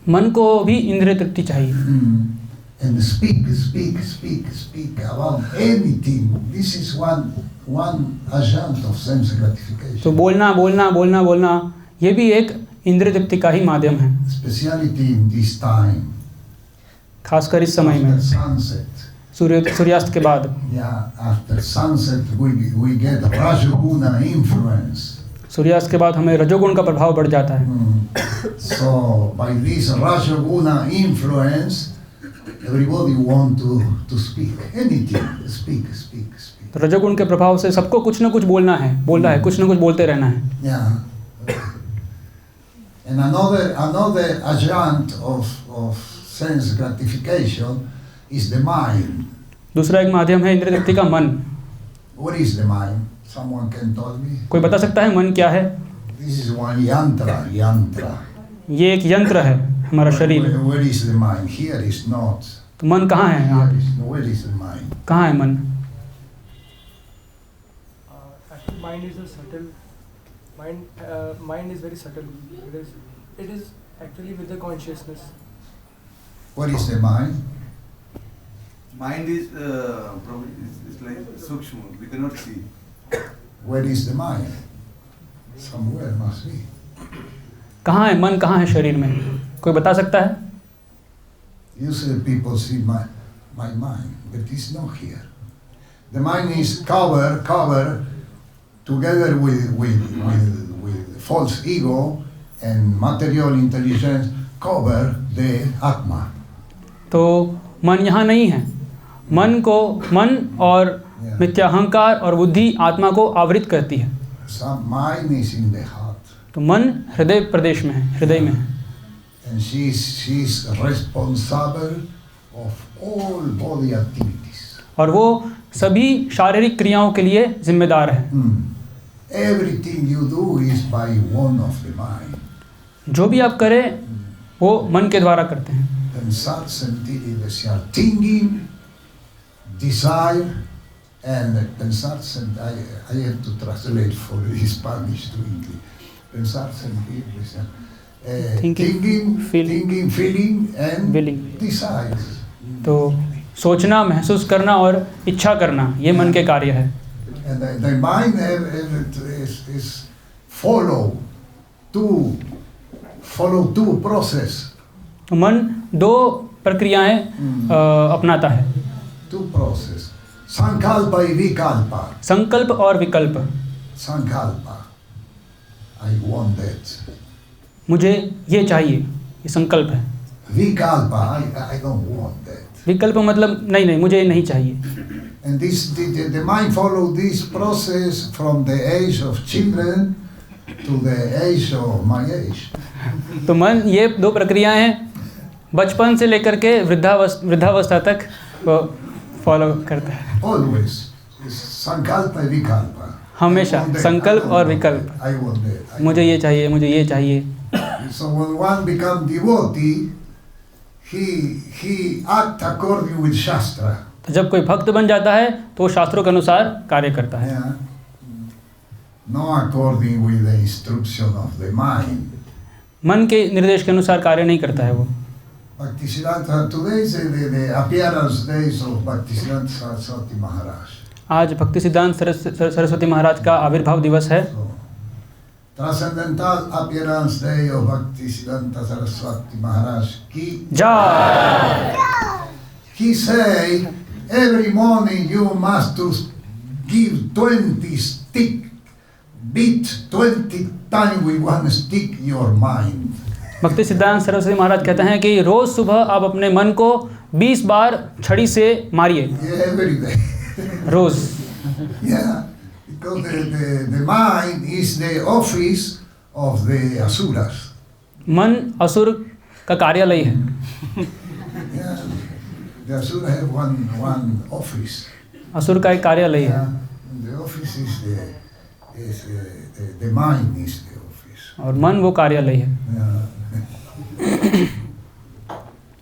मन को भी इंद्रिय तृप्ति चाहिए। And speak about anything. This is one agent of sense gratification. तो बोलना ये भी एक इंद्रिय तृप्ति का ही माध्यम है। Speciality in this time. खासकर इस समय में। After sunset. सूर्यास्त के बाद। Yeah, after sunset we get Rajoguna influence. सूर्यास्त के बाद हमें रजोगुण का प्रभाव बढ़ जाता है। So by this Rajoguna influence, everybody want to speak anything. Speak. तो रजोगुण के प्रभाव से सबको कुछ न कुछ बोलना है, कुछ न कुछ बोलते रहना है। Yeah. And another agent of sense gratification is the mind. दूसरा एक माध्यम है इंद्रिय तृप्ति का मन। What is the mind? Someone can tell me? कोई बता सकता है मन क्या है? This is one yantra. ये एक यंत्र है हमारा शरीर। Where is the mind? Here is not. तो मन कहाँ है यहाँ? Where is the mind? कहाँ है मन? Actually, mind is a subtle. Mind is very subtle. It is actually with the consciousness. What is the mind? Mind is like sukshma. We cannot see. Where is the mind? Somewhere must be. कहाँ है मन? कहाँ है शरीर में? कोई बता सकता है? Usually people see my mind, but it's not here. The mind is cover together with false ego and material intelligence cover the Atma. तो मन यहाँ नहीं है। मन और मिथ्याहंकार और बुद्धि आत्मा को आवृत करती है। Some mind is in the heart. तो मन हृदय प्रदेश में है, हृदय में है। And she's responsible of all body activities. और वो सभी शारीरिक क्रियाओं के लिए जिम्मेदार है। Everything you do is by one of the mind. जो भी आप करें वो मन के द्वारा करते हैं। Pensar, sentir y desear. Thinking, desire, and pensar, sentir. I have to translate for Spanish to English. Pensar, sentir, desear. Thinking, feeling, and willing. Desire. तो सोचना, महसूस करना और इच्छा करना ये मन के कार्य है। And the mind is follow two process. मन दो प्रक्रियाएं अपनाता है। Two process. Sankalpa y vikalpa. संकल्प और विकल्प। Sankalpa. I want that. मुझे ये चाहिए, ये संकल्प है। Vikalpa. I don't want that. विकल्प मतलब नहीं मुझे ये नहीं चाहिए। And the mind follow this process from the age of children to the age of my age. तो मन ये दो प्रक्रियाएं हैं, बचपन से लेकर के वृद्धावस्था तक वो फॉलो करता है। Always. Sankalpa y vikalpa. हमेशा संकल्प और विकल्प। I want that. मुझे ये चाहिए। So when one become devotee, he act according with Shastra. तो जब कोई भक्त बन जाता है तो वो शास्त्रों के अनुसार कार्य करता है। Yeah. No according with the instruction of the mind. मन के निर्देश के अनुसार कार्य नहीं करता है वो। Bhaktisiddhanta, today is the appearance days of Bhaktisiddhanta Saraswati Maharaj. आज भक्ति सिद्धांत सरस्वती महाराज का आविर्भाव दिवस है। So, transcendental appearance day of Bhaktisiddhanta Saraswati Maharaj ki जय। He say every morning you must to give 20 stick, beat 20 times with one stick your mind. भक्ति सिद्धांत सरस्वती महाराज कहते हैं कि रोज सुबह आप अपने मन को 20 बार छड़ी से मारिए। Yeah, every day. Rose. Yeah, because the mind is the office of the asuras. मन असुर का कार्यालय है। Yeah, the asura have one office. असुर का एक कार्यालय है। Yeah, the office is the mind is the office. और मन वो कार्यालय है। Yeah.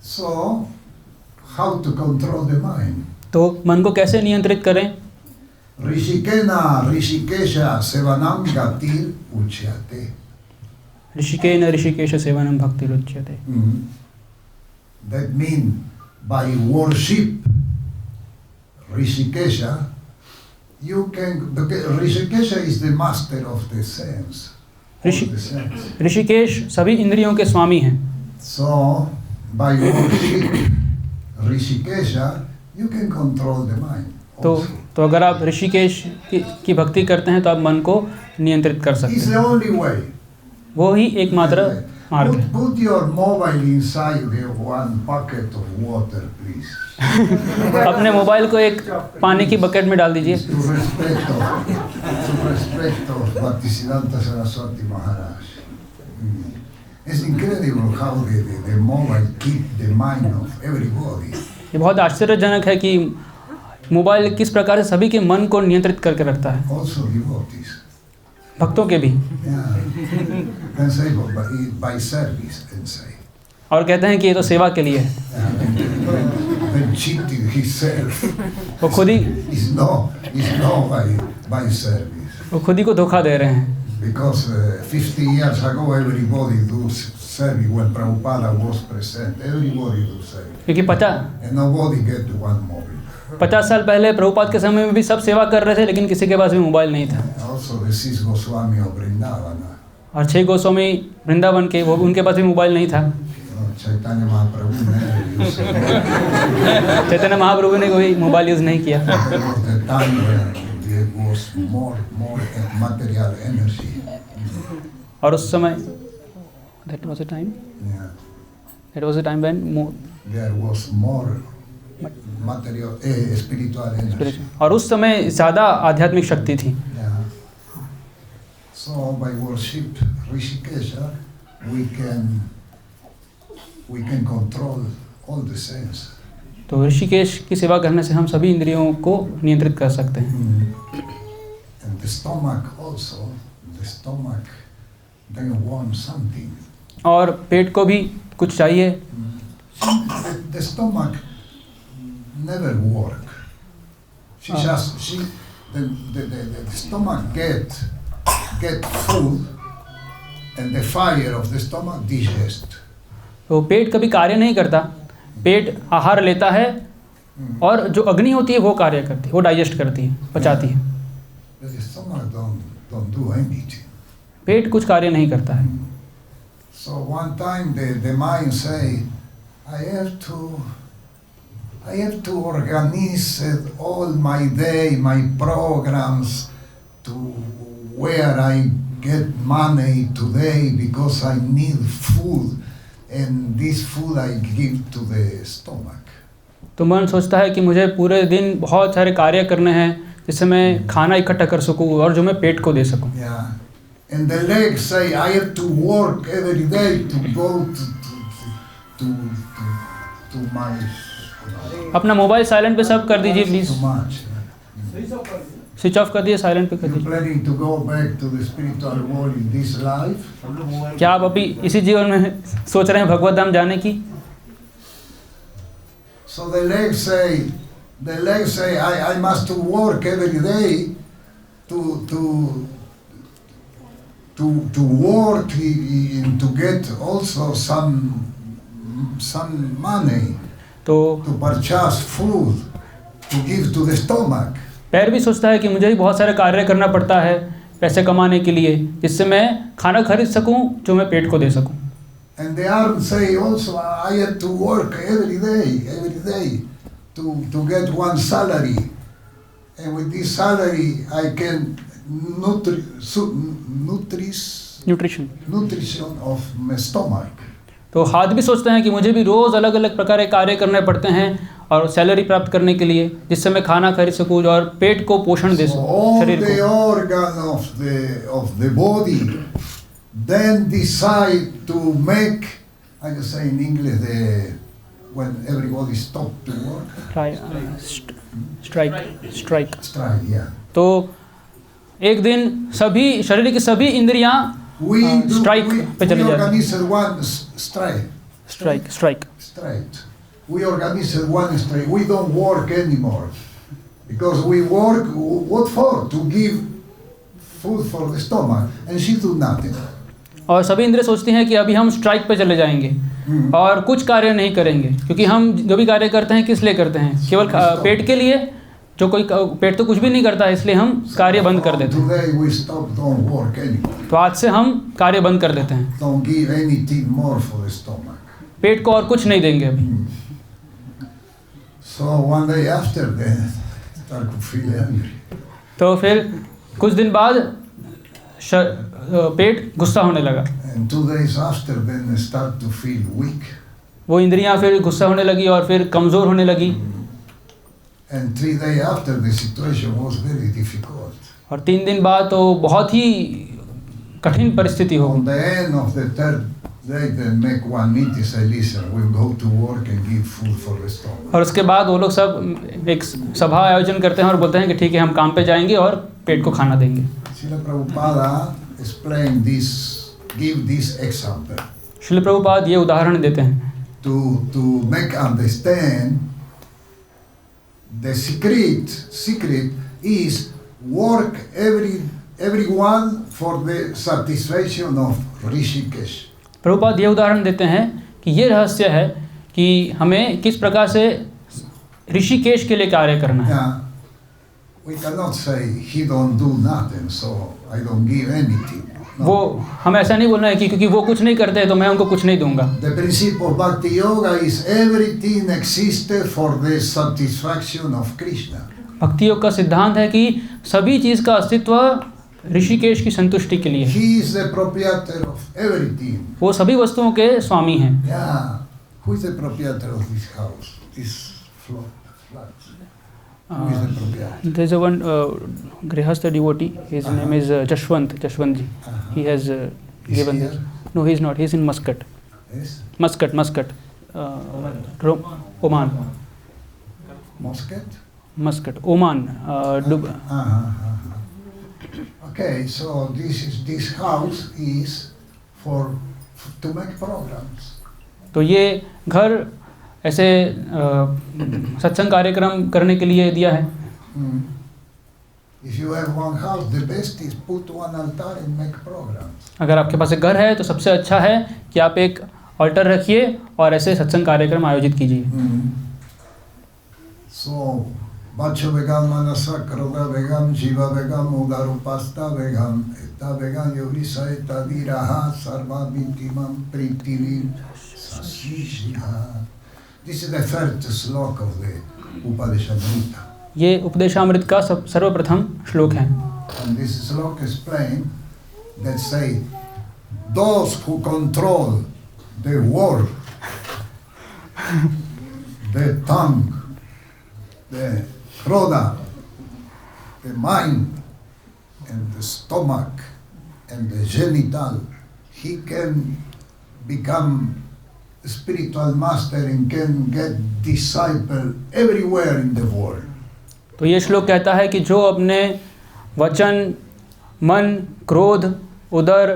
So, how to control the mind? तो मन को कैसे नियंत्रित करें? Rishikena Rishikesha Sevanam Gatir Uchyate. ऋषिकेन Rishikesh सेवनम भक्ति रुच्यते। That means by worship Rishikesha, you can, because Rishikesha is the master of the sense. Rishikesh सभी इंद्रियों के स्वामी हैं। So by worship Rishikesha, you can control the mind. तो अगर आप ऋषिकेश की भक्ति करते हैं तो आप मन को नियंत्रित कर सकते It's हैं। the only way. वो ही एकमात्र मार्ग है। Put your mobile inside the one bucket of water, please. अपने मोबाइल को एक पानी की बकेट में डाल दीजिए। To respect of Bhaktisiddhanta Saraswati Maharaj. It's incredible how the mobile keep the mind of everybody. ये बहुत आश्चर्यजनक है कि मोबाइल किस प्रकार से सभी के मन को नियंत्रित करके रखता है, Also devotees. भक्तों के भी। Yeah. Can say by service, can say. और कहते हैं कि ये तो सेवा के लिए है। Then cheating himself. वो खुद ही It's no by service. वो खुद ही को धोखा दे रहे हैं। Because 50 years ago everybody do service when Prabhupada was present. Everybody do service. क्योंकि And nobody get one mobile. 50 साल पहले प्रभुपाद के समय में भी सब सेवा कर रहे थे, लेकिन किसी के पास भी मोबाइल नहीं था। Also the 6 Goswami of Vrindavana. और 6 गोस्वामी वृंदावन के, वो उनके पास भी मोबाइल नहीं था। Chaitanya Mahaprabhu never used it. Chaitanya Mahaprabhu ने कोई मोबाइल यूज़ नहीं किया। There was the time when there was more material energy. और उस समय that was a time when There was more material spiritual energy. और उस समय ज़्यादा आध्यात्मिक शक्ति थी। Yeah. So by worship Rishikesha, we can control all the sense. तो ऋषिकेश की सेवा करने से हम सभी इंद्रियों को नियंत्रित कर सकते हैं। And the stomach also, they want something. और पेट को भी कुछ चाहिए। The stomach never work. The stomach get food, and the fire of the stomach digest. तो पेट कभी कार्य नहीं करता, पेट आहार लेता है और जो अग्नि होती है वो कार्य करती है, वो डाइजेस्ट करती है, पचाती है। The stomach don't do anything. पेट कुछ कार्य नहीं करता है। So one time the mind say, I have to organize all my day, my programs to where I get money today because I need food, and this food I give to the stomach. तो मन सोचता है कि मुझे पूरे दिन बहुत सारे कार्य करने हैं जिससे मैं खाना इकट्ठा कर सकूं और जो मैं पेट को दे सकूं। Yeah. And the legs say, I have to work every day to go to my. अपना मोबाइल साइलेंट पे सब कर दीजिए please. Too much. Switch off कर दिए, साइलेंट पे कर You're दीजिए। planning to go back to the spiritual world in this life? क्या आप अभी इसी जीवन में सोच रहे हैं भगवत धाम जाने की? So the legs say, I must work every day to work and to get also some money तो to purchase food to give to the stomach. पैर भी सोचता है कि मुझे भी बहुत सारे कार्य करना पड़ता है पैसे कमाने के लिए, जिससे मैं खाना खरीद सकूं जो मैं पेट को दे सकूं। And the arm say also, I have to work every day to get one salary, and with this salary I can nutrition of my stomach. तो हाथ भी सोचते हैं कि मुझे भी रोज़ अलग अलग प्रकार के कार्य करने पड़ते हैं और सैलरी प्राप्त करने के लिए, जिससे मैं खाना खरीद सकूं और पेट को पोषण दे So सकूं, all शरीर the को। organ of the body then decide to make, I just say in English, when everybody stop to work. Strike. Yeah. तो एक दिन सभी शरीर की सभी इंद्रियां We strike पे चली जाती। organize one strike. Strike. We organize one strike. We don't work anymore because we work. What for? To give food for the stomach, and she do nothing. और सभी इंद्रिय सोचती हैं कि अभी हम स्ट्राइक पे चले जाएंगे और कुछ कार्य नहीं करेंगे, क्योंकि हम जो भी कार्य करते हैं किस लिए करते हैं? केवल पेट के लिए। जो कोई पेट तो कुछ भी नहीं करता है, इसलिए हम कार्य बंद कर देते हैं। Today we stop, don't work anymore. तो आज से हम कार्य बंद कर देते हैं, Don't give anything more for the stomach. पेट को और कुछ नहीं देंगे अभी। So one day after they start to feel hungry. तो फिर कुछ दिन बाद पेट गुस्सा होने लगा। And 2 days after then they start to feel weak. वो इंद्रियां फिर गुस्सा होने लगी और फिर कमज़ोर होने लगी। And 3 days after the situation was very difficult. और 3 दिन बाद तो बहुत ही कठिन परिस्थिति हो On गई। the end of the 3rd day they make one meeting, say listen, we'll go to work and give food for the stomach. और उसके बाद वो लोग सब एक सभा आयोजन करते हैं और बोलते हैं कि ठीक है हम काम पे जाएंगे और पेट को खाना देंगे। Srila Prabhupada explain this, give this example Srila Prabhupada ये उदाहरण देते हैं to make understand the secret is work everyone for the satisfaction of Rishikesh. Prabhupada ये उदाहरण देते हैं कि ये रहस्य है कि हमें किस प्रकार से ऋषिकेश के लिए कार्य करना है। Yeah, we cannot say he don't do nothing, so I don't give anything. No. वो हम ऐसा नहीं बोलना है कि क्योंकि वो कुछ नहीं करते तो मैं उनको कुछ नहीं दूंगा। The principle of Bhakti Yoga is everything existed for the satisfaction of Krishna. भक्ति योग का सिद्धांत है कि सभी चीज़ का अस्तित्व ऋषिकेश की संतुष्टि के लिए है। He is the proprietor of everything. वो सभी वस्तुओं के स्वामी हैं। Yeah. Who is the proprietor of this house? This flat. Who is the proprietor? There is a one Grihastha devotee. His name is Jashwant ji. He has Is given here? this. No, he is not. He is in Muscat. Yes. Muscat. Oman. Muscat? Oman. Okay, so this house is to make programs. तो ये घर ऐसे सत्संग कार्यक्रम करने के लिए दिया है। If you have one house, the best is put one altar and make programs. अगर आपके पास एक घर है तो सबसे अच्छा है कि आप एक ऑल्टर रखिए और ऐसे सत्संग कार्यक्रम आयोजित कीजिए। So, Bacho Vegam, Manasakroda Vegam, Jiva Vegam, Udarupasta Vegam, Eta Vegam, Yorisa, Eta Viraha, Sarva Vintimam, Pritivim, Sasishya. This is the first slok of the Upadeshamrita. ये उपदेशामृत का सर्वप्रथम श्लोक है। And this slok explain that say, those who control the world, the tongue, the Kroda, the mind, and the stomach, and the genital, he can become a spiritual master and can get disciple everywhere in the world. तो ये श्लोक कहता है कि जो अपने वचन, मन, क्रोध, उदर,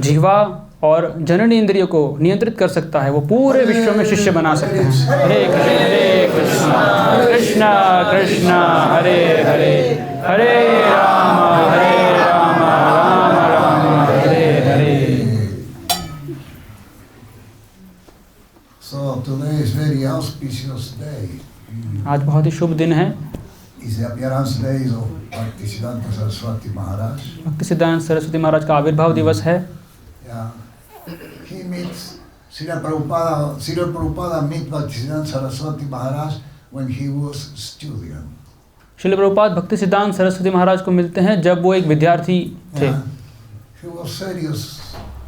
जिह्वा और जननी इंद्रियों को नियंत्रित कर सकता है, वो पूरे विश्व में शिष्य बना सकता है। हरे कृष्णा कृष्णा कृष्णा हरे हरे, हरे Ram Ram Ram Hare Hare. So today is very auspicious day. आज बहुत ही शुभ दिन है। Is the appearance days of Bhaktisiddhanta Saraswati Maharaj. भक्ति सिद्धांत सरस्वती महाराज का आविर्भाव दिवस है। Yeah. He meets Srila Prabhupada meet Bhaktisiddhanta Saraswati Maharaj when he was student. Srila Prabhupada भक्ति सिद्धांत सरस्वती महाराज को मिलते हैं जब वो एक विद्यार्थी थे। Yeah. He was serious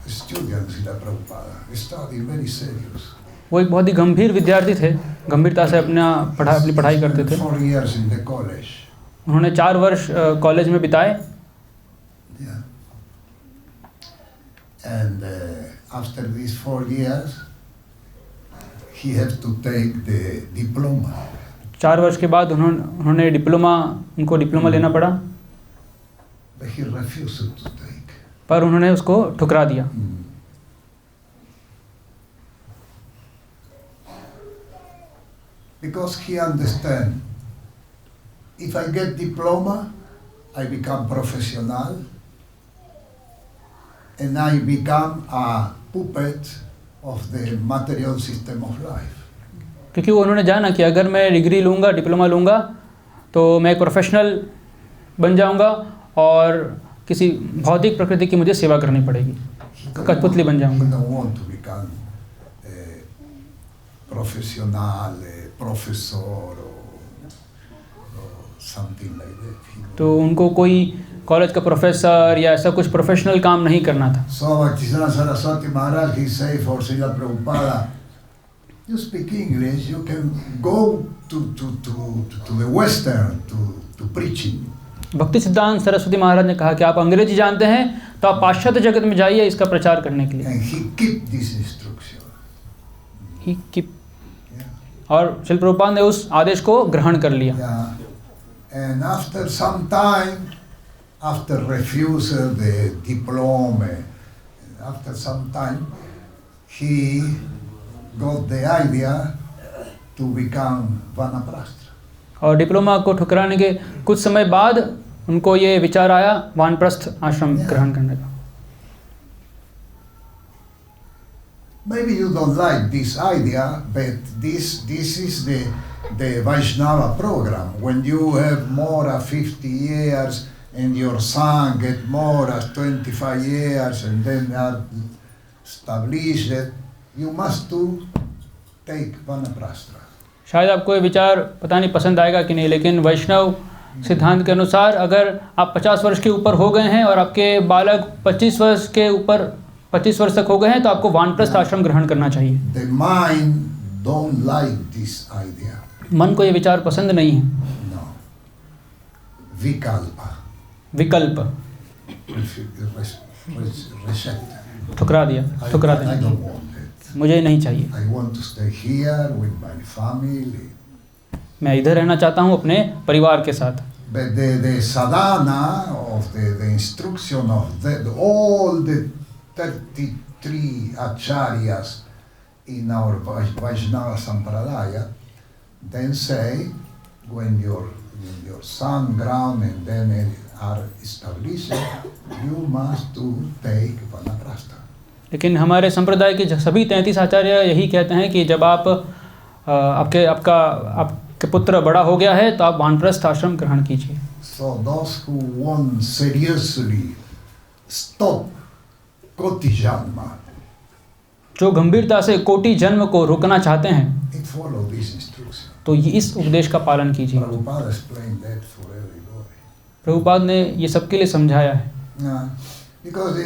student, Srila Prabhupada. He studied very serious. वो एक बहुत ही गंभीर विद्यार्थी थे, गंभीरता से अपनी पढ़ाई करते थे। 4 years in the college. उन्होंने 4 वर्ष कॉलेज में बिताए। Yeah. And after these 4 years, he had to take the diploma. 4 वर्ष के बाद उन्होंने उनको डिप्लोमा लेना पड़ा, But he refused to take. पर उन्होंने उसको ठुकरा दिया। Because he understand, if I get diploma, I become professional, and I become a puppet of the material system of life. क्योंकि उन्होंने जाना कि अगर मैं डिग्री लूँगा, डिप्लोमा लूँगा, तो मैं एक प्रोफेशनल बन जाऊँगा और किसी भौतिक प्रकृति की मुझे सेवा करनी पड़ेगी, कठपुतली बन He जाऊँगा। don't want to become a professional, a professor or something like that. तो उनको कोई कॉलेज का प्रोफेसर या ऐसा कुछ प्रोफेशनल काम नहीं करना था। So Bhaktisiddhanta Saraswati Maharaj, he say for Srila Prabhupada, you speak English, you can go to the Western to preaching. भक्ति सिद्धांत सरस्वती महाराज ने कहा कि आप अंग्रेजी जानते हैं तो आप पाश्चात्य जगत में जाइए इसका प्रचार करने के लिए। And he keep this instruction. ही कि Yeah. और शिल प्रभुपाद ने उस आदेश को ग्रहण कर लिया। Yeah. And after some time, after refusal the diploma, after some time, he got the idea to become Vanaprastha. और डिप्लोमा को ठुकराने के कुछ समय बाद उनको ये विचार आया वानप्रस्थ आश्रम ग्रहण करने का। Maybe you don't like this idea, but this is the Vaishnava program. When you have more than 50 years and your son get more than 25 years and then are established, you must to take Vanaprastha. शायद आपको ये विचार पता नहीं पसंद आएगा कि नहीं, लेकिन वैष्णव सिद्धांत के अनुसार अगर आप 50 वर्ष के ऊपर हो गए हैं और आपके बालक 25 वर्ष तक हो गए हैं तो आपको वानप्रस्थ आश्रम ग्रहण करना चाहिए। The mind don't like this idea. मन को ये विचार पसंद नहीं है। No. Vikalpa. विकल्प Reject. ठुकरा दिया, ठुकरा I देना, don't want it. मुझे नहीं चाहिए। I want to stay here with my family. मैं इधर रहना चाहता हूँ अपने परिवार के साथ। But the sadhana of the instruction of all the 33 acharyas in our Vaishnava Sampradaya, then say, when your son ground and then are established, you must to take Vanaprastha. लेकिन हमारे संप्रदाय के सभी 33 आचार्य यही कहते हैं कि जब आपके पुत्र बड़ा हो गया है तो आप वानप्रस्थ आश्रम ग्रहण कीजिए। So those who want seriously stop Koti Janma, जो गंभीरता से कोटि जन्म को रोकना चाहते हैं it follow this instruction. तो ये इस उपदेश का पालन कीजिए। Prabhupada explained that for everybody. Prabhupada ने ये सबके लिए समझाया है। Yeah, because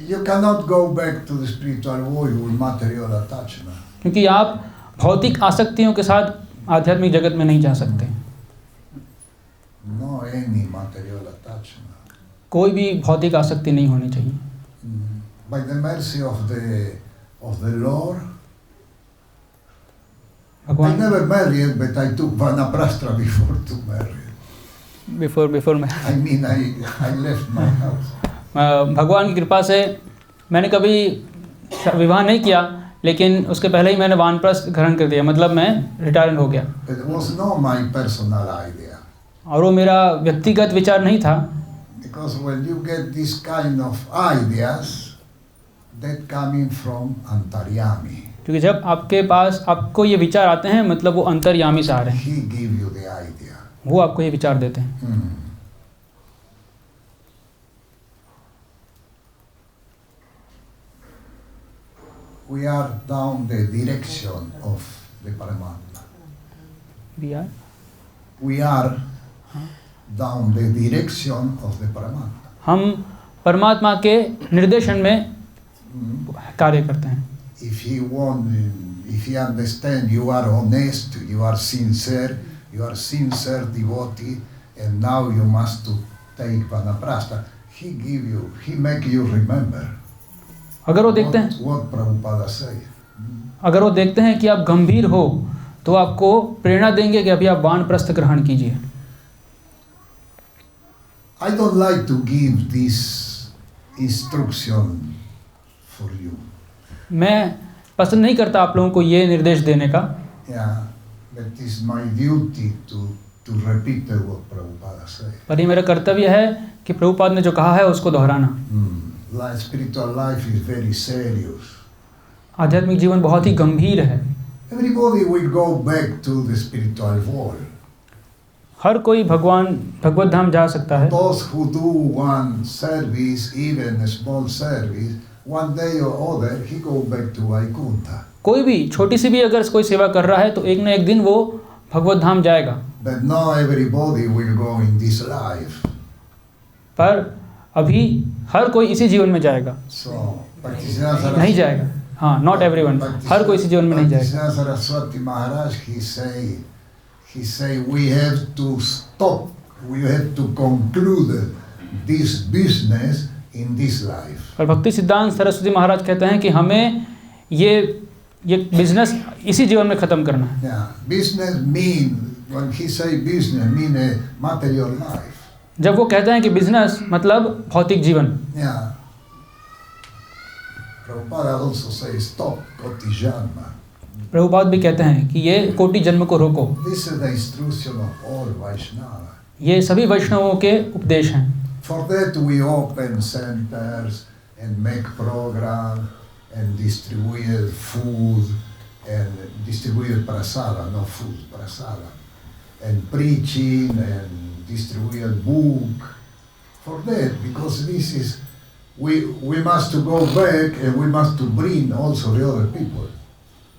you cannot go back to the spiritual world with material attachment. क्योंकि आप भौतिक आसक्तियों के साथ आध्यात्मिक जगत में नहीं जा सकते। No any material attachment. कोई भी भौतिक आसक्ति नहीं होनी चाहिए। By the mercy of the Lord, I भगवान never married, but I took Vanaprastha before to marry. Before मैं I mean, I left my house. भगवान की कृपा से मैंने कभी विवाह नहीं किया, लेकिन उसके पहले ही मैंने वानप्रस्थ ग्रहण कर दिया, मतलब मैं रिटायर्ड हो गया। It was not my personal idea. और वो मेरा व्यक्तिगत विचार नहीं था, Because when you get this kind of ideas, that coming from Antaryami. क्योंकि जब आपके पास आपको ये विचार आते हैं मतलब वो अंतर्यामी से आ रहे हैं, He give you the idea. वो आपको ये विचार देते हैं। We are down the direction of the Paramatma. We are down the direction of the Paramatma. हम परमात्मा के निर्देशन में कार्य करते हैं। If he understand you are honest, you are sincere devotee, and now you must to take Vanaprastha, he make you remember. अगर वो देखते हैं What Prabhupada say. अगर वो देखते हैं कि आप गंभीर हो तो आपको प्रेरणा देंगे कि अभी आप वानप्रस्थ ग्रहण कीजिए। I don't like to give this instruction for you. मैं पसंद नहीं करता आप लोगों को ये निर्देश देने का, Yeah, but it is my duty to repeat what Prabhupada said. पर ये मेरा कर्तव्य है कि प्रभुपाद ने जो कहा है उसको दोहराना। spiritual life is very serious. आध्यात्मिक जीवन बहुत ही गंभीर है। Everybody will go back to the spiritual world. हर कोई भगवत धाम जा सकता है। Those who do one service, even a small service, one day or other he go back to Vaikuntha. कोई भी छोटी सी भी अगर कोई सेवा कर रहा है तो एक न एक दिन वो भगवत धाम जाएगा। But not everybody will go in this life. पर अभी हर कोई इसी जीवन में जाएगा। So, Bhaktisiddhanta नहीं जाएगा। हाँ, नॉट एवरीवन, हर कोई इसी जीवन में नहीं जाएगा। Bhaktisiddhanta Saraswati Maharaj, he say we have to stop, we have to conclude this business in this life. और भक्ति सिद्धांत सरस्वती महाराज कहते हैं कि हमें ये बिजनेस इसी जीवन में ख़त्म करना है। Yeah, business mean, when he say business mean a material life. जब वो कहते हैं कि बिजनेस मतलब भौतिक जीवन। Yeah. Prabhupada also say stop koti janma. Prabhupada भी कहते हैं कि ये कोटि जन्म को रोको। This is the instruction of all Vaishnava. ये सभी वैष्णवों के उपदेश हैं। For that we open centers and make program and distribute food and distribute prasada, no food, prasada, and preaching and distribute book. For that, because this is, we must to go back and we must to bring also the other people.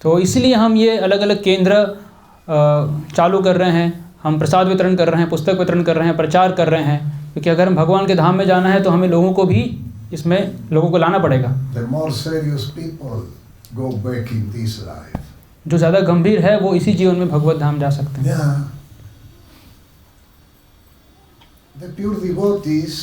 तो इसलिए हम ये अलग अलग केंद्र चालू कर रहे हैं। हम प्रसाद वितरण कर रहे हैं, पुस्तक वितरण कर रहे हैं, प्रचार कर रहे हैं, क्योंकि अगर हम भगवान के धाम में जाना है तो हमें लोगों को भी इसमें लोगों को लाना पड़ेगा। The more serious people go back in this life. जो ज़्यादा गंभीर है वो इसी जीवन में भगवत धाम जा सकते हैं। Yeah. The pure devotees,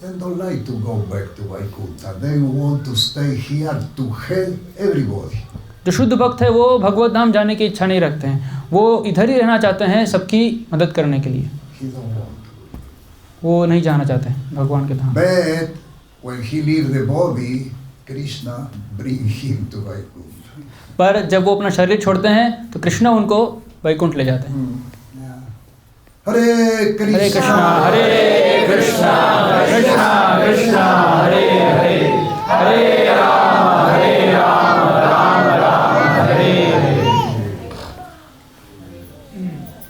they don't like to go back to Vaikuntha. They want to stay here to help everybody. जो शुद्ध भक्त है वो भगवत धाम जाने की इच्छा नहीं रखते हैं, वो इधर ही रहना चाहते हैं सबकी मदद करने के लिए। He don't want. वो नहीं जाना चाहते हैं भगवान के धाम। But when he leave the body, Krishna bring him to Vaikuntha. पर जब वो अपना शरीर छोड़ते हैं तो कृष्ण उनको वैकुंठ ले जाते हैं। Yeah. Hare Krishna. Hare Krishna Hare Krishna Krishna Krishna Hare Hare Hare Ram Ram Ram Hare Hare.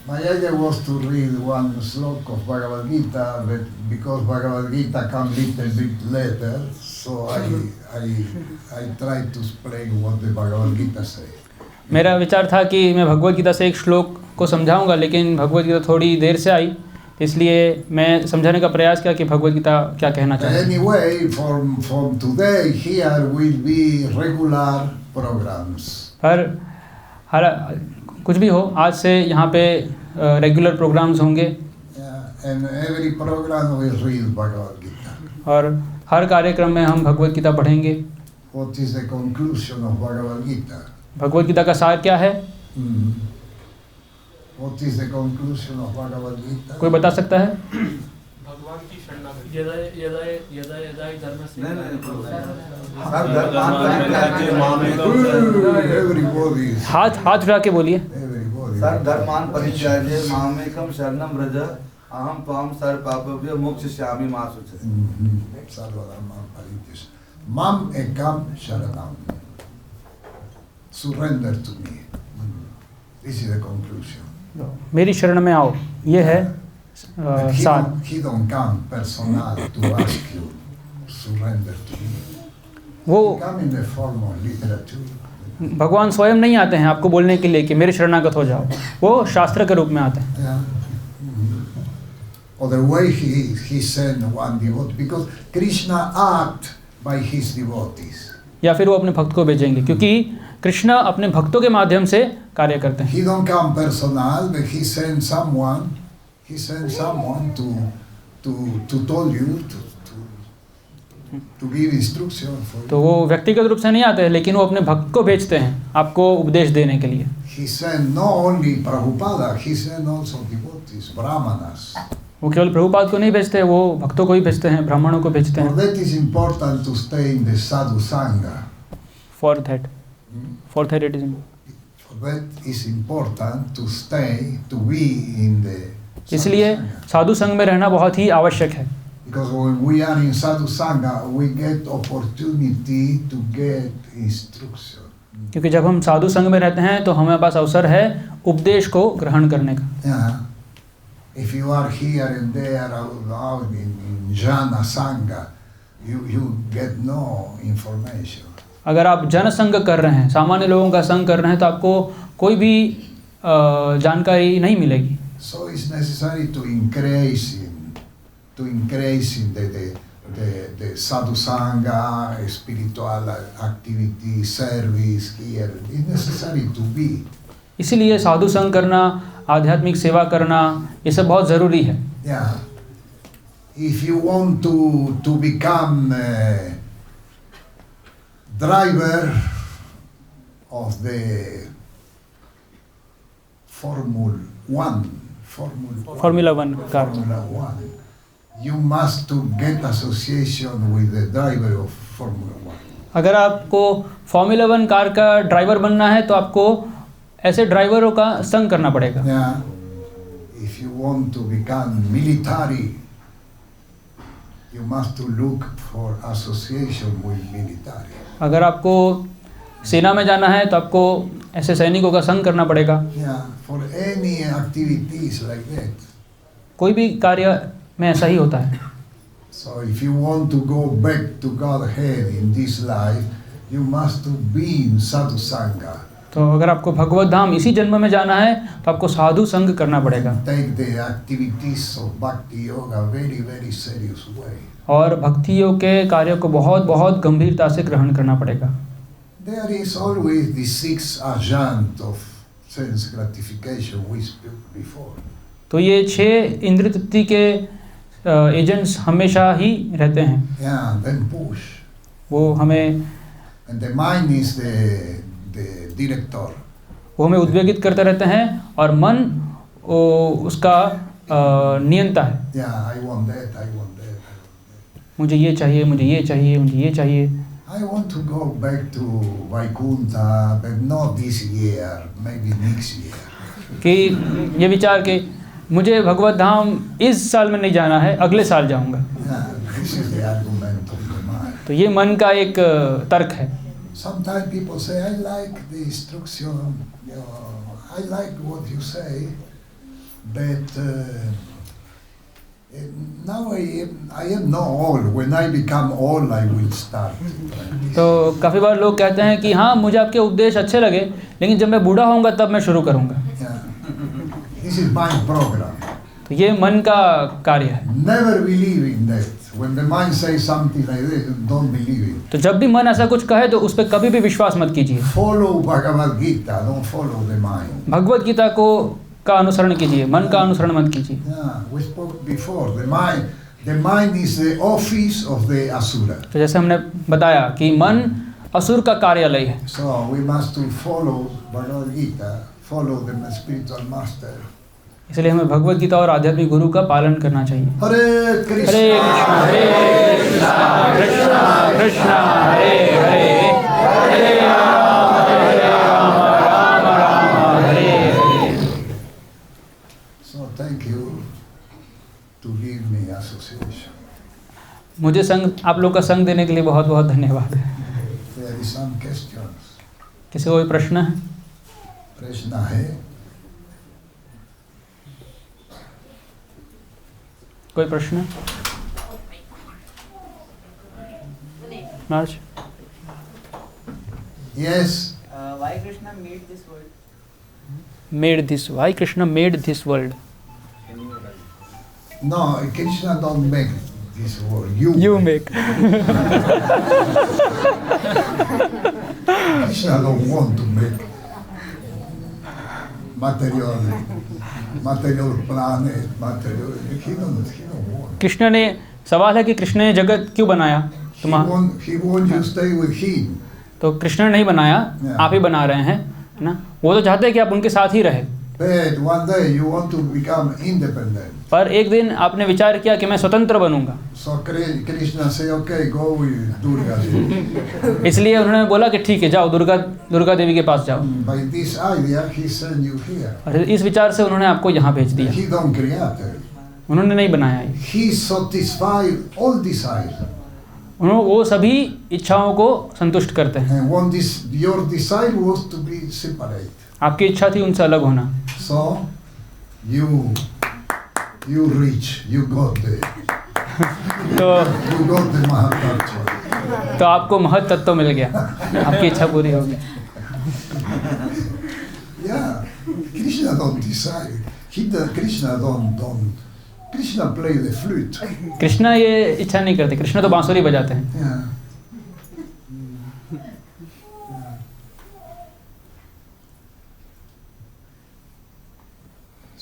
My idea was to read one slok of Bhagavad Gita, but because Bhagavad Gita comes little bit later, so I tried to explain what the Bhagavad Gita says. मेरा विचार था कि मैं भगवत गीता से एक श्लोक को समझाऊंगा, लेकिन भगवत गीता थोड़ी देर से आई, इसलिए मैं समझाने का प्रयास किया कि भगवत गीता क्या कहना चाहती है। Anyway, from today here will be regular programs. पर हर कुछ भी हो, आज से यहाँ पे रेगुलर प्रोग्राम्स होंगे। Yeah, and every program will read Bhagavad Gita. और हर कार्यक्रम में हम भगवत गीता पढ़ेंगे। What is the conclusion of Bhagavad Gita? Bhagavad Gita का सार क्या है? What is the conclusion of Bhagavad Gita? कोई बता सकता है? भगवान की शरणागति। यदा यदा धर्मस्य। Everybody. हाथ उठा के बोलिए। Everybody. सर्वधर्मान् परित्याज्य मामेकं शरणं व्रज अहं त्वां सर्वपापेभ्यो मोक्षयिष्यामि मा शुचः। Sarvadharman parityaja. Mam ekam sharanam. Surrender to me. This is the conclusion. मेरी शरण में आओ, ये है But सार। he don't come personal to ask you surrender to me. वो He come in the form of literature. भगवान स्वयं नहीं आते हैं आपको बोलने के लिए कि मेरे शरणागत हो जाओ, वो शास्त्र के रूप में आते हैं। Yeah. Other way he sent one devotee because Krishna act by his devotees. या फिर वो अपने भक्त को भेजेंगे, क्योंकि कृष्ण अपने भक्तों के माध्यम से कार्य करते हैं। He don't come personal, but he sent someone. He sent someone to tell you to give instruction for you. तो वो व्यक्तिगत रूप से नहीं आते हैं, लेकिन वो अपने भक्त को भेजते हैं आपको उपदेश देने के लिए। He sent not only Prabhupada, he sent also devotees, brahmanas. वो केवल प्रभुपाद को नहीं भेजते, वो भक्तों को ही भेजते हैं, ब्राह्मणों को भेजते For हैं। that is important to stay in the sadhu sangha. For that it is For that is important to stay, to be in the sadhu इसलिए sangha. साधु संघ में रहना बहुत ही आवश्यक है। Because when we are in Sadhu Sangha, we get opportunity to get instruction. क्योंकि जब हम साधु संघ में रहते हैं तो हमारे पास अवसर है उपदेश को ग्रहण करने का। Yeah. If you are here and there out in Jana Sangha, you get no information. अगर आप जन संघ कर रहे हैं, सामान्य लोगों का संघ कर रहे हैं, तो आपको कोई भी जानकारी नहीं मिलेगी। So it's necessary to increase in the sadhu sangha, spiritual activity, service here. It's necessary to be. इसीलिए साधु संघ करना, आध्यात्मिक सेवा करना, ये सब बहुत ज़रूरी है। Yeah. If you want to become driver of the Formula 1 car, Formula 1, you must to get association with the driver of Formula 1. अगर आपको Formula 1 कार का ड्राइवर बनना है तो आपको ऐसे ड्राइवरों का संग करना पड़ेगा। Yeah. If you want to become military, you must to look for association with military. अगर आपको सेना में जाना है तो आपको ऐसे सैनिकों का संग करना पड़ेगा। Yeah. For any activities like that. कोई भी कार्य में ऐसा ही होता है। So if you want to go back to Godhead in this life, you must to be in sadhu sangha. तो अगर आपको भगवत धाम इसी जन्म में जाना है तो आपको साधु संग करना पड़ेगा Take the activities of bhakti yoga very, very serious way. और भक्ति योग के कार्यों को बहुत बहुत गंभीरता से ग्रहण करना पड़ेगा। There is always the 6 agents of sense gratification we spoke before. तो ये 6 इंद्रिय तृप्ति के एजेंट्स हमेशा ही रहते हैं। Yeah, then push. वो हमें And the mind is the director. वो हमें उद्वेगित करते रहते हैं और मन उसका नियंता है। Yeah, I want that, I want that, I want that. मुझे ये चाहिए, मुझे ये चाहिए, मुझे ये चाहिए। I want to go back to Vaikuntha, but not this year, maybe next year. कि ये विचार कि मुझे भगवत धाम इस साल में नहीं जाना है, अगले साल जाऊंगा। Yeah, this is the argument of the mind. तो ये मन का एक तर्क है। Sometimes people say, I like the instruction, I like what you say, but now I am not old. When I become old, I will start. तो काफ़ी बार लोग कहते हैं कि हाँ मुझे आपके उपदेश अच्छे लगे, लेकिन जब मैं बूढ़ा होऊंगा तब मैं शुरू करूंगा। Yeah. This is my program. तो ये मन का कार्य है। Never believe in that. When the mind says something like this, don't believe it. तो जब भी मन ऐसा कुछ कहे तो उस पर कभी भी विश्वास मत कीजिए। Follow Bhagavad Gita, don't follow the mind. Bhagavad Gita का अनुसरण कीजिए, मन का अनुसरण मत कीजिए। Yeah, we spoke before. The mind is the office of the asura. तो जैसे हमने बताया कि मन असुर का कार्यालय है। So we must to follow Bhagavad Gita, follow the spiritual master. इसलिए हमें भगवत गीता और आध्यात्मिक गुरु का पालन करना चाहिए। Hare Krishna, Hare Krishna Krishna Krishna Hare Hare, Hare Ram Ram Ram Hare Hare. So thank you to give me association. मुझे संग, आप लोग का संग देने के लिए बहुत बहुत धन्यवाद। There is some questions. किसी को कोई प्रश्न है? प्रश्न है? कोई प्रश्न? महाराज? Yes. Why Krishna made this world? Made this. Why Krishna made this world? No, Krishna don't make this world. You make. Krishna don't want to make material planet, material. He don't want. Krishna ने, सवाल है कि कृष्ण ने जगत क्यों बनाया? He want you stay with him. तो कृष्ण ने नहीं बनाया, आप ही बना रहे हैं, है ना? वो तो चाहते हैं कि आप उनके साथ ही रहे। But one day you want to become independent. पर एक दिन आपने विचार किया कि मैं स्वतंत्र बनूंगा। So Krishna say, okay, go with Durga Devi. इसलिए उन्होंने बोला कि ठीक है, जाओ दुर्गा देवी के पास जाओ। By this idea, he sent you here. और इस विचार से उन्होंने आपको यहाँ भेज दिया। He don't create. उन्होंने नहीं बनाया ये। He satisfied all desires. वो सभी इच्छाओं को संतुष्ट करते हैं। And one your desire was to be separate. आपकी इच्छा थी उनसे अलग होना। So you reach, you got the तो आपको महत तत्व मिल गया, आपकी इच्छा पूरी हो गई। Yeah, Krishna don't decide. Krishna play the flute. Krishna ये इच्छा नहीं करते, कृष्णा तो बांसुरी बजाते हैं। Yeah.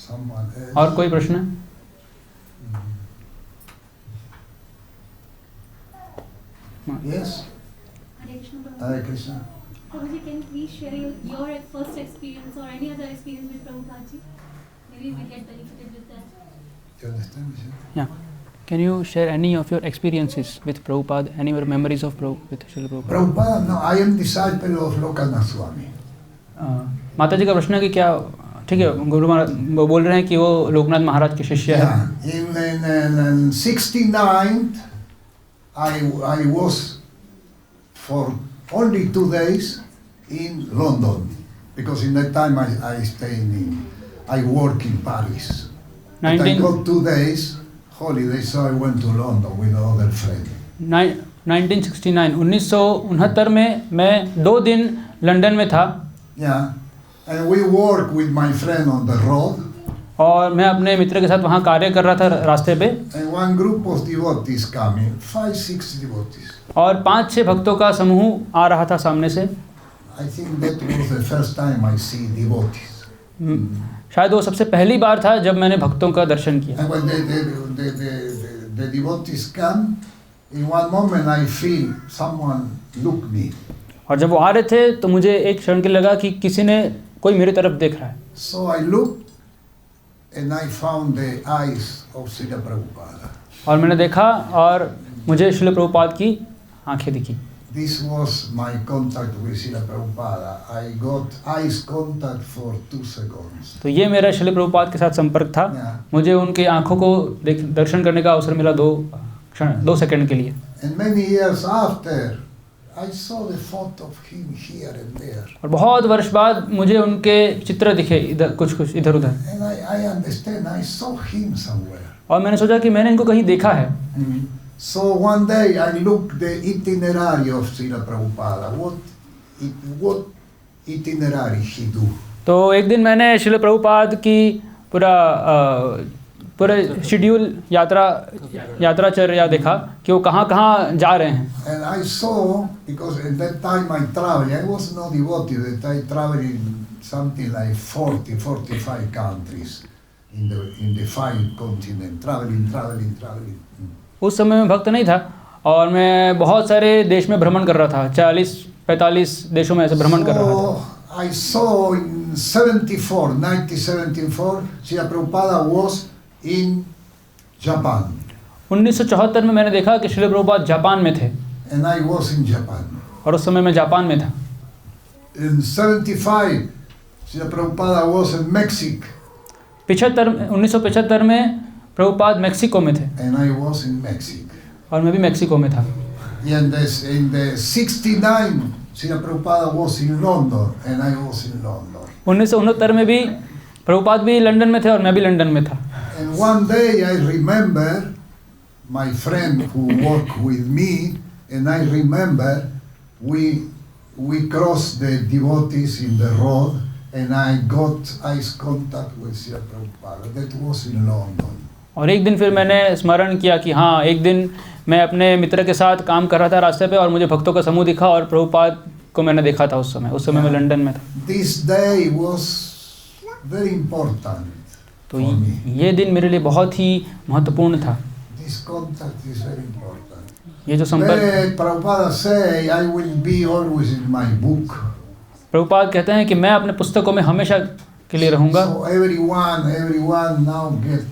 Someone else. और कोई प्रश्न? Yes. Hare Krishna. Prabhuji, can you please share your first experience or any other experience with Prabhupada ji? Maybe we get benefited with that. You understand? Yeah. Can you share any of your experiences with Prabhupada, any of your memories of with Srila Prabhupada? Prabhupada, no, I am disciple of Lokanath Swami. माता जी का प्रश्न है कि क्या, ठीक है, गुरु महाराज वो बोल रहे हैं कि वो लोकनाथ महाराज के शिष्य हैं। In 69 I was for only 2 days in London because in that time I work in Paris. But I got 2 days holiday, so I went to London with another friend. 1969 1969 में मैं 2 दिन लंदन में था। Yeah, and we work with my friend on the road. और मैं अपने मित्र के साथ वहाँ कार्य कर रहा था रास्ते पे। And one group of devotees coming, 5-6 devotees. और 5-6 भक्तों का समूह आ रहा था सामने से। I think that was the first time I see devotees. शायद वो सबसे पहली बार था जब मैंने भक्तों का दर्शन किया। And when the devotees come, in one moment I feel someone look me. और जब वो आ रहे थे तो मुझे एक क्षण के लगा कि किसी ने कोई मेरी तरफ देख रहा है। So I looked and I found the eyes of Srila Prabhupada. और मैंने देखा और मुझे श्रील प्रभुपाद की आंखें दिखी। This was my contact with Srila Prabhupada. I got eyes contact for 2 seconds. तो ये मेरा श्रील प्रभुपाद के साथ संपर्क था। Yeah. मुझे उनकी आंखों को दर्शन करने का अवसर मिला 2 सेकंड के लिए। And many years after, I saw the photo of him here and there. और बहुत वर्ष बाद मुझे उनके चित्र दिखे इधर कुछ इधर उधर। And I understand, I saw him somewhere. और मैंने सोचा कि मैंने इनको कहीं देखा है। So one day I looked the itinerary of Srila Prabhupada. What itinerary he do? तो एक दिन मैंने श्रील प्रभुपाद की पूरा शेड्यूल यात्राचर्या देखा कि वो कहाँ जा रहे हैं। And I saw, because at that time I traveled, I was not devotee, that I traveled in something like 40-45 countries in the 5 continents, traveling. उस समय मैं भक्त नहीं था और मैं बहुत सारे देश में भ्रमण कर रहा था, 40-45 देशों में ऐसे भ्रमण कर रहा था। I saw in 1974, Srila Prabhupada was in Japan. 1974 में मैंने देखा कि श्रील प्रभुपाद जापान में थे। And I was in Japan. और उस समय मैं जापान में था। In 75, Srila Prabhupada was in Mexico. 1975 में प्रभुपाद मेक्सिको में थे। And I was in Mexico. और मैं भी मेक्सिको में था। In the 69, Srila Prabhupada was in London, and I was in London. 1969 में भी प्रभुपाद भी लंदन में थे और मैं भी लंदन में था। And one day I remember my friend who worked with me, and I remember we crossed the devotees in the road, and I got eyes contact with Srila Prabhupada. That was in London. और एक दिन फिर मैंने स्मरण किया कि हाँ, एक दिन मैं अपने मित्र के साथ काम कर रहा था रास्ते पे और मुझे भक्तों का समूह दिखा और प्रभुपाद को मैंने देखा था। उस समय मैं लंदन में था। This day was very important. तो ये दिन मेरे लिए बहुत ही महत्वपूर्ण था। This contact is very important. ये जो संपर्क, Prabhupada say, I will be always in my book. Prabhupada कहते हैं कि मैं अपने पुस्तकों में हमेशा के लिए रहूँगा। So everyone now get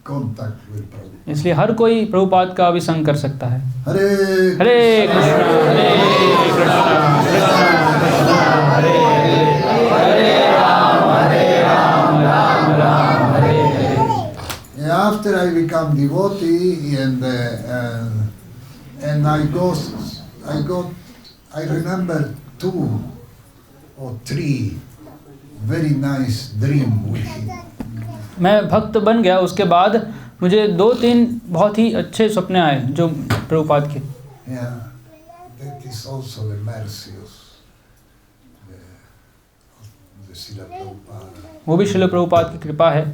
contact with Prabhupada. इसलिए हर कोई प्रभुपाद का भी संग कर सकता है। Hare Hare Krishna Krishna Krishna Hare Hare Ram Ram Ram Hare Hare. After I become devotee, and I remember 2 or 3 very nice dream with him. मैं भक्त बन गया, उसके बाद मुझे 2-3 बहुत ही अच्छे सपने आए जो प्रभुपाद के। Yeah, that is also the mercy of the Srila Prabhupada. वो भी श्रील प्रभुपाद की कृपा है।